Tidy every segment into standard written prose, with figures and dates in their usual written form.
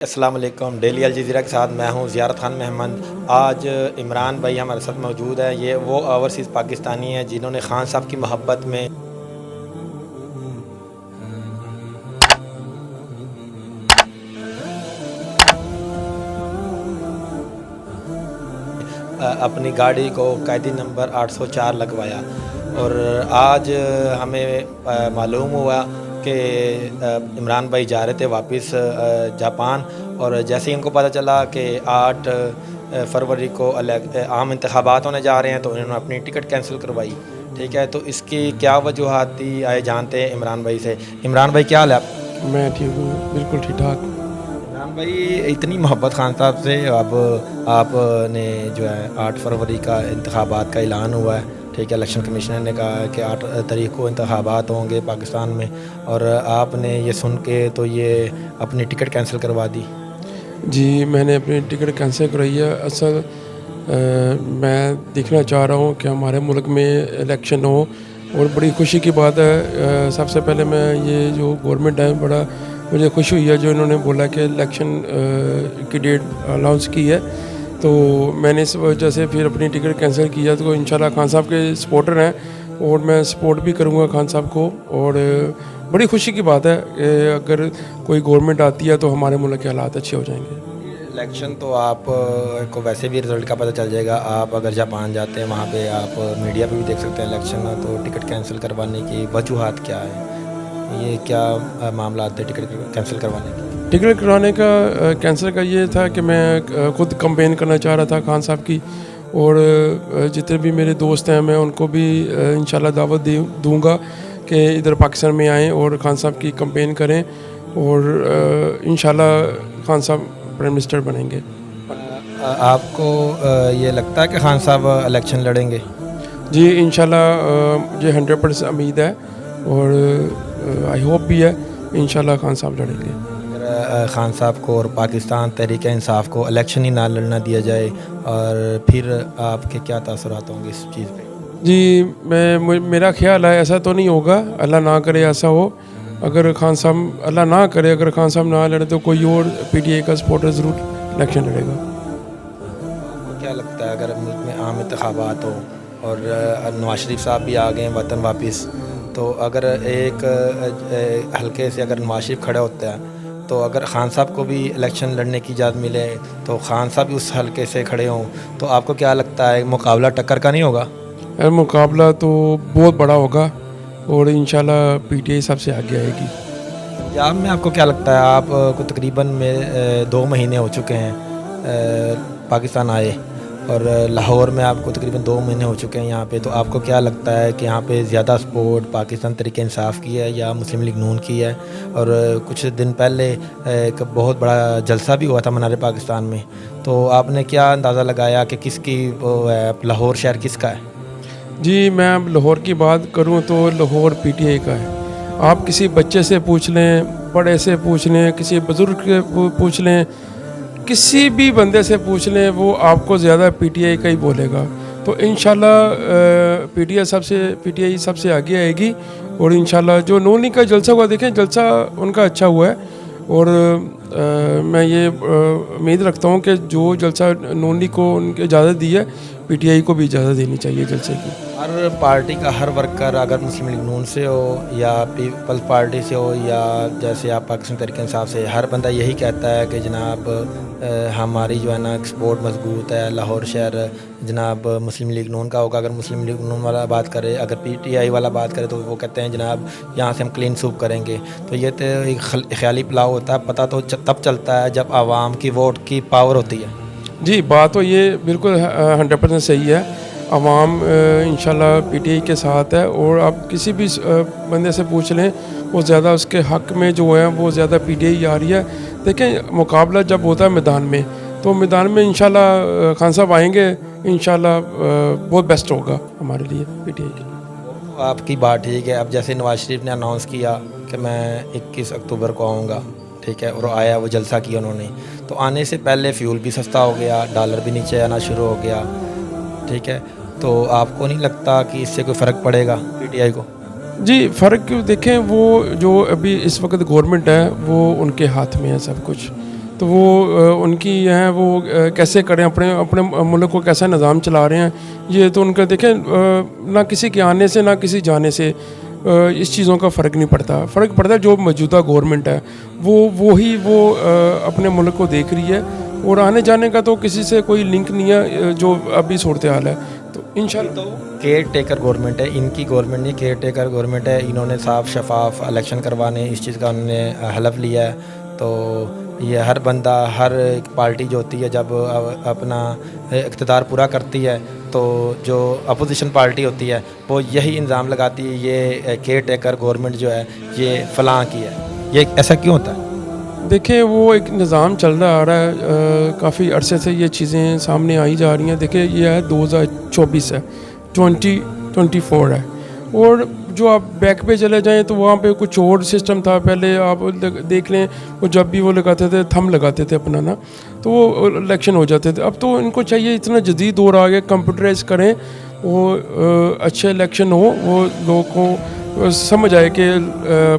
السلام علیکم، daily Al Jazeera کے ساتھ میں ہوں زیارت خان محمد۔ آج عمران بھائی ہمارے ساتھ موجود ہیں۔ یہ وہ اوورسیز پاکستانی ہیں جنہوں نے خان صاحب کی محبت میں اپنی گاڑی کو قیدی نمبر 804 لگوایا، اور آج ہمیں معلوم ہوا کہ عمران بھائی جا رہے تھے واپس جاپان، اور جیسے ہی ان کو پتہ چلا کہ 8 فروری کو عام انتخابات ہونے جا رہے ہیں تو انہوں نے اپنی ٹکٹ کینسل کروائی۔ ٹھیک ہے، تو اس کی کیا وجوہات تھی آئے جانتے ہیں عمران بھائی سے۔ عمران بھائی کیا حال ہے آپ؟ میں ٹھیک ہوں، بالکل ٹھیک ٹھاک۔ عمران بھائی اتنی محبت خان صاحب سے، اب آپ نے جو ہے 8 فروری کا انتخابات کا اعلان ہوا ہے، ٹھیک ہے، الیکشن کمیشنر نے کہا ہے کہ 8 تاریخ کو انتخابات ہوں گے پاکستان میں، اور آپ نے یہ سن کے تو یہ اپنی ٹکٹ کینسل کروا دی۔ جی، میں نے اپنی ٹکٹ کینسل کرائی ہے۔ اصل میں دیکھنا چاہ رہا ہوں کہ ہمارے ملک میں الیکشن ہو، اور بڑی خوشی کی بات ہے۔ سب سے پہلے میں یہ جو گورنمنٹ ہے، بڑا مجھے خوشی ہوئی ہے جو انہوں نے بولا کہ الیکشن کی ڈیٹ اناؤنس کی ہے، تو میں نے اس وجہ سے پھر اپنی ٹکٹ کینسل کیا۔ تو انشاءاللہ خان صاحب کے سپورٹر ہیں، اور میں سپورٹ بھی کروں گا خان صاحب کو، اور بڑی خوشی کی بات ہے کہ اگر کوئی گورنمنٹ آتی ہے تو ہمارے ملک کے حالات اچھے ہو جائیں گے۔ الیکشن تو آپ کو ویسے بھی رزلٹ کا پتہ چل جائے گا، آپ اگر جاپان جاتے ہیں وہاں پہ آپ میڈیا پہ بھی دیکھ سکتے ہیں الیکشن، تو ٹکٹ کینسل کروانے کی وجوہات کیا ہے؟ یہ کیا معاملات تھے ٹکٹ کینسل کروانے کے؟ ٹکٹ کرانے کا کینسل کا یہ تھا کہ میں خود کمپین کرنا چاہ رہا تھا خان صاحب کی، اور جتنے بھی میرے دوست ہیں میں ان کو بھی انشاءاللہ دعوت دوں گا کہ ادھر پاکستان میں آئیں اور خان صاحب کی کمپین کریں، اور انشاءاللہ خان صاحب پرائم منسٹر بنیں گے۔ آپ کو یہ لگتا ہے کہ خان صاحب الیکشن لڑیں گے؟ جی انشاءاللہ مجھے 100% امید ہے، اور آئی ہوپ بھی ہے، انشاءاللہ خان صاحب لڑیں گے۔ اگر خان صاحب کو اور پاکستان تحریک انصاف کو الیکشن ہی نہ لڑنا دیا جائے، اور پھر آپ کے کیا تاثرات ہوں گے اس چیز پہ؟ جی میرا خیال ہے ایسا تو نہیں ہوگا، اللہ نہ کرے ایسا ہو۔ اگر خان صاحب اللہ نہ کرے، اگر خان صاحب نہ لڑے تو کوئی اور پی ٹی آئی کا سپورٹر ضرور الیکشن لڑے گا۔ آپ کو کیا لگتا ہے اگر ملک میں عام انتخابات ہو اور نواز شریف صاحب بھی آ گئے ہیں وطن واپس، تو اگر ایک حلقے سے اگر نواز شریف کھڑے ہوتے ہیں، تو اگر خان صاحب کو بھی الیکشن لڑنے کی اجازت ملے تو خان صاحب بھی اس حلقے سے کھڑے ہوں، تو آپ کو کیا لگتا ہے مقابلہ ٹکر کا نہیں ہوگا؟ مقابلہ تو بہت بڑا ہوگا، اور انشاءاللہ پی ٹی آئی سب سے آگے آئے گی۔ پنجاب میں آپ کو کیا لگتا ہے؟ آپ کو تقریباً 2 مہینے ہو چکے ہیں پاکستان آئے، اور لاہور میں آپ کو تقریباً 2 مہینے ہو چکے ہیں یہاں پہ، تو آپ کو کیا لگتا ہے کہ یہاں پہ زیادہ سپورٹ پاکستان تحریک انصاف کی ہے یا مسلم لیگ نون کی ہے؟ اور کچھ دن پہلے ایک بہت بڑا جلسہ بھی ہوا تھا منار پاکستان میں، تو آپ نے کیا اندازہ لگایا کہ کس کی وہ ہے، لاہور شہر کس کا ہے؟ جی میں اب لاہور کی بات کروں تو لاہور پی ٹی آئی کا ہے۔ آپ کسی بچے سے پوچھ لیں، بڑے سے پوچھ لیں، کسی بزرگ سے پوچھ لیں، کسی بھی بندے سے پوچھ لیں، وہ آپ کو زیادہ پی ٹی آئی کا ہی بولے گا۔ تو انشاءاللہ پی ٹی آئی سب سے آگے آئے گی، اور انشاءاللہ جو نون لیگ کا جلسہ ہوا، دیکھیں جلسہ ان کا اچھا ہوا ہے، اور میں یہ امید رکھتا ہوں کہ جو جلسہ نون لیگ کو ان کی اجازت دی ہے، پی ٹی آئی کو بھی اجازت دینی چاہیے جلسے کی۔ ہر پارٹی کا ہر ورکر، اگر مسلم لیگ نون سے ہو یا پیپلز پارٹی سے ہو یا جیسے آپ پاکستان تحریک انصاف سے، ہر بندہ یہی کہتا ہے کہ جناب ہماری جو ہے نا ایکسپورٹ مضبوط ہے، لاہور شہر جناب مسلم لیگ نون کا ہوگا۔ اگر مسلم لیگ نون والا بات کرے، اگر پی ٹی آئی والا بات کرے، تو وہ کہتے ہیں جناب یہاں سے ہم کلین سوپ کریں گے۔ تو یہ تو ایک خیالی پلاؤ ہوتا ہے، پتہ تو تب چلتا ہے جب عوام کی ووٹ کی پاور ہوتی ہے۔ جی بات تو یہ بالکل 100% صحیح ہے، عوام انشاءاللہ پی ٹی آئی کے ساتھ ہے، اور آپ کسی بھی بندے سے پوچھ لیں، وہ زیادہ اس کے حق میں جو ہے وہ زیادہ پی ٹی آئی آ رہی ہے۔ دیکھیں مقابلہ جب ہوتا ہے میدان میں، تو میدان میں انشاءاللہ خان صاحب آئیں گے، انشاءاللہ بہت بیسٹ ہوگا ہمارے لیے پی ٹی آئی کے لیے۔ آپ کی بات ٹھیک ہے۔ اب جیسے نواز شریف نے اناؤنس کیا کہ میں 21 اکتوبر کو آؤں گا، ٹھیک ہے، اور آیا، وہ جلسہ کیا انہوں نے، تو آنے سے پہلے فیول بھی سستا ہو گیا، ڈالر بھی نیچے آنا شروع ہو گیا، ٹھیک ہے، تو آپ کو نہیں لگتا کہ اس سے کوئی فرق پڑے گا پی ٹی آئی کو؟ جی فرق دیکھیں، وہ جو ابھی اس وقت گورنمنٹ ہے وہ ان کے ہاتھ میں ہے سب کچھ، تو وہ ان کی ہیں وہ کیسے کریں، اپنے ملک کو کیسا نظام چلا رہے ہیں، یہ تو ان کا دیکھیں نہ کسی کے آنے سے نہ کسی جانے سے اس چیزوں کا فرق نہیں پڑتا. فرق پڑتا ہے جو موجودہ گورنمنٹ ہے وہی اپنے ملک کو دیکھ رہی ہے، اور آنے جانے کا تو کسی سے کوئی لنک نہیں ہے جو ابھی صورتحال ہے. تو انشاءاللہ کیئر ٹیکر گورنمنٹ ہے، ان کی گورنمنٹ نہیں، کیئر ٹیکر گورنمنٹ ہے. انہوں نے صاف شفاف الیکشن کروانے، اس چیز کا انہوں نے حلف لیا ہے. تو یہ ہر بندہ، ہر ایک پارٹی جو ہوتی ہے جب اپنا اقتدار پورا کرتی ہے تو جو اپوزیشن پارٹی ہوتی ہے وہ یہی الزام لگاتی ہے یہ کیئر ٹیکر گورنمنٹ جو ہے یہ فلاں کی ہے. یہ ایسا کیوں ہوتا ہے؟ دیکھیں وہ ایک نظام چل رہا آ رہا ہے، کافی عرصے سے یہ چیزیں سامنے آئی جا رہی ہیں. دیکھیں یہ ہے 2024 ہے، 2024 ہے، اور جو آپ بیک پہ چلے جائیں تو وہاں پہ کچھ اور سسٹم تھا. پہلے آپ دیکھ لیں وہ جب بھی وہ لگاتے تھے تھم لگاتے تھے اپنا نا، تو وہ الیکشن ہو جاتے تھے. اب تو ان کو چاہیے اتنا جدید دور آ گیا، کمپیوٹرائز کریں، وہ اچھے الیکشن ہو، وہ لوگوں کو سمجھ آئے کہ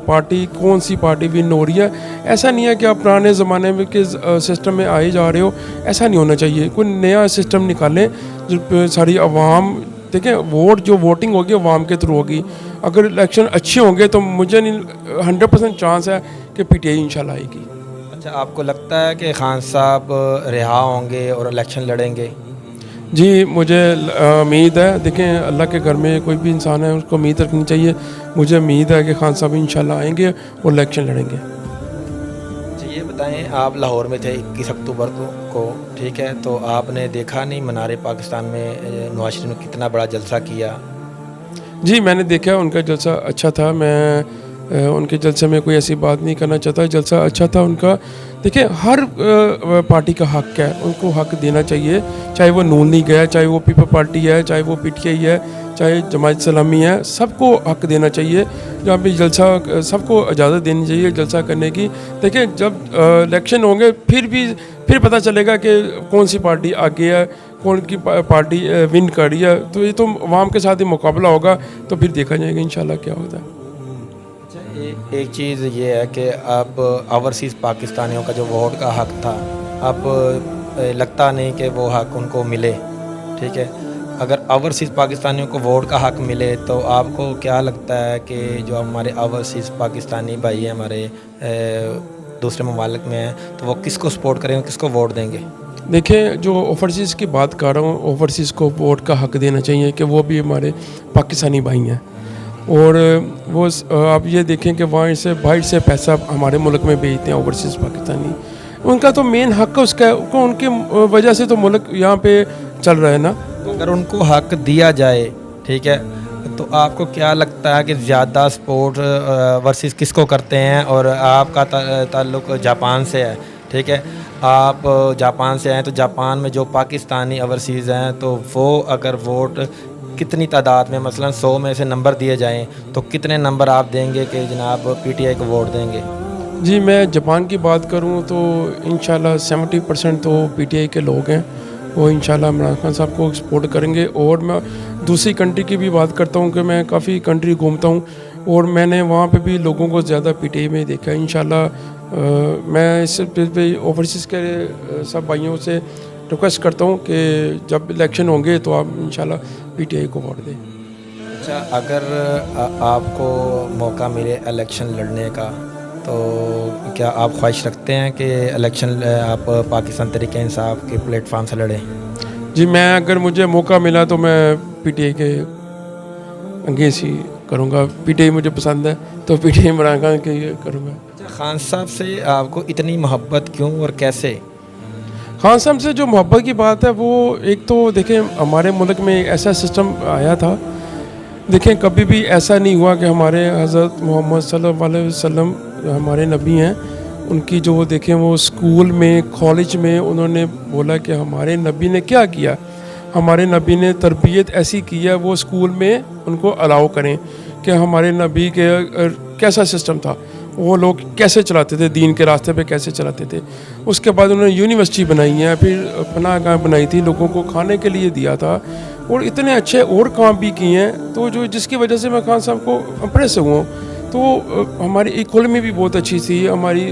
پارٹی کون سی پارٹی ون ہو رہی ہے. ایسا نہیں ہے کہ آپ پرانے زمانے میں کے سسٹم میں آئے جا رہے ہو، ایسا نہیں ہونا چاہیے. کوئی نیا سسٹم نکالیں جو ساری عوام دیکھیں، ووٹ جو ووٹنگ ہوگی عوام کے تھرو ہوگی. اگر الیکشن اچھے ہوں گے تو مجھے نہیں 100% چانس ہے کہ پی ٹی آئی انشاءاللہ آئے گی. اچھا، آپ کو لگتا ہے کہ خان صاحب رہا ہوں گے اور الیکشن لڑیں گے؟ جی مجھے امید ہے. دیکھیں اللہ کے گھر میں کوئی بھی انسان ہے اس کو امید رکھنی چاہیے. مجھے امید ہے کہ خان صاحب انشاءاللہ آئیں گے اور الیکشن لڑیں گے. جی یہ بتائیں، آپ لاہور میں تھے 21 اکتوبر کو، ٹھیک ہے، تو آپ نے دیکھا نہیں منار پاکستان میں نواز شریف نے کتنا بڑا جلسہ کیا؟ جی میں نے دیکھا ان کا جلسہ اچھا تھا. میں ان کے جلسے میں کوئی ایسی بات نہیں کرنا چاہتا. جلسہ اچھا تھا ان کا. دیکھیں ہر پارٹی کا حق ہے، ان کو حق دینا چاہیے، چاہے وہ نون لیگ ہے، چاہے وہ پیپل پارٹی ہے، چاہے وہ پی ٹی آئی ہے، چاہے جماعت اسلامی ہے، سب کو حق دینا چاہیے. جہاں پہ جلسہ سب کو اجازت دینی چاہیے جلسہ کرنے کی. دیکھیں جب الیکشن ہوں گے پھر پتہ چلے گا کہ کون سی پارٹی آگے ہے، کون کی پارٹی ون کر رہی ہے. تو یہ تو عوام کے ساتھ ہی مقابلہ ہوگا، تو پھر دیکھا جائے گا انشاءاللہ کیا ہوتا ہے. ایک چیز یہ ہے کہ اب اوورسیز پاکستانیوں کا جو ووٹ کا حق تھا، اب لگتا نہیں کہ وہ حق ان کو ملے، ٹھیک ہے. اگر اوورسیز پاکستانیوں کو ووٹ کا حق ملے تو آپ کو کیا لگتا ہے کہ جو ہمارے اوورسیز پاکستانی بھائی ہیں ہمارے دوسرے ممالک میں ہیں، تو وہ کس کو سپورٹ کریں گے، کس کو ووٹ دیں گے؟ دیکھیں جو اوورسیز کی بات کر رہا ہوں، اوورسیز کو ووٹ کا حق دینا چاہیے کہ وہ بھی ہمارے پاکستانی بھائی ہیں. اور وہ آپ یہ دیکھیں کہ وہاں سے باہر سے پیسہ ہمارے ملک میں بھیجتے ہیں اوورسیز پاکستانی. ان کا تو مین حق ہے، اس کا ان کی وجہ سے تو ملک یہاں پہ چل رہا ہے نا. اگر ان کو حق دیا جائے، ٹھیک ہے، تو آپ کو کیا لگتا ہے کہ زیادہ سپورٹ ورسز کس کو کرتے ہیں؟ اور آپ کا تعلق جاپان سے ہے، ٹھیک ہے، آپ جاپان سے ہیں، تو جاپان میں جو پاکستانی اوورسیز ہیں تو وہ اگر ووٹ کتنی تعداد میں، مثلا 100 میں سے نمبر دیے جائیں تو کتنے نمبر آپ دیں گے کہ جناب پی ٹی آئی کو ووٹ دیں گے؟ جی میں جاپان کی بات کروں تو انشاءاللہ 70% تو پی ٹی آئی کے لوگ ہیں، وہ انشاءاللہ عمران خان صاحب کو سپورٹ کریں گے. اور میں دوسری کنٹری کی بھی بات کرتا ہوں کہ میں کافی کنٹری گھومتا ہوں اور میں نے وہاں پہ بھی لوگوں کو زیادہ پی ٹی آئی میں دیکھا ہے. انشاءاللہ میں اس پہ اوورسیز کے سب بھائیوں سے ریکویسٹ کرتا ہوں کہ جب الیکشن ہوں گے تو آپ انشاءاللہ پی ٹی آئی کو ووٹ دیں. اچھا، اگر آپ کو موقع ملے الیکشن لڑنے کا تو کیا آپ خواہش رکھتے ہیں کہ الیکشن آپ پاکستان تحریک انصاف کے پلیٹ فارم سے لڑیں؟ جی میں اگر مجھے موقع ملا تو میں پی ٹی آئی کے انگیز ہی کروں گا. پی ٹی آئی مجھے پسند ہے تو P T I Imran Khan کے یہ کروں گا. خان صاحب سے آپ کو اتنی محبت کیوں اور کیسے؟ خان صاحب سے جو محبت کی بات ہے وہ ایک تو دیکھیں ہمارے ملک میں ایسا سسٹم آیا تھا. دیکھیں کبھی بھی ایسا نہیں ہوا کہ ہمارے حضرت محمد صلی اللہ علیہ وسلم ہمارے نبی ہیں، ان کی جو دیکھیں وہ اسکول میں کالج میں انہوں نے بولا کہ ہمارے نبی نے کیا کیا. ہمارے نبی نے تربیت ایسی کی ہے، وہ اسکول میں ان کو الاؤ کریں کہ ہمارے نبی کے کیسا سسٹم تھا، وہ لوگ کیسے چلاتے تھے، دین کے راستے پہ کیسے چلاتے تھے. اس کے بعد انہوں نے یونیورسٹی بنائی ہے، پھر پناہ گاہ بنائی تھی، لوگوں کو کھانے کے لیے دیا تھا، اور اتنے اچھے اور کام بھی کیے ہیں. تو جو جس کی وجہ سے میں خان صاحب کو امپریس ہوا ہوں. تو ہماری اکانومی بھی بہت اچھی تھی، ہماری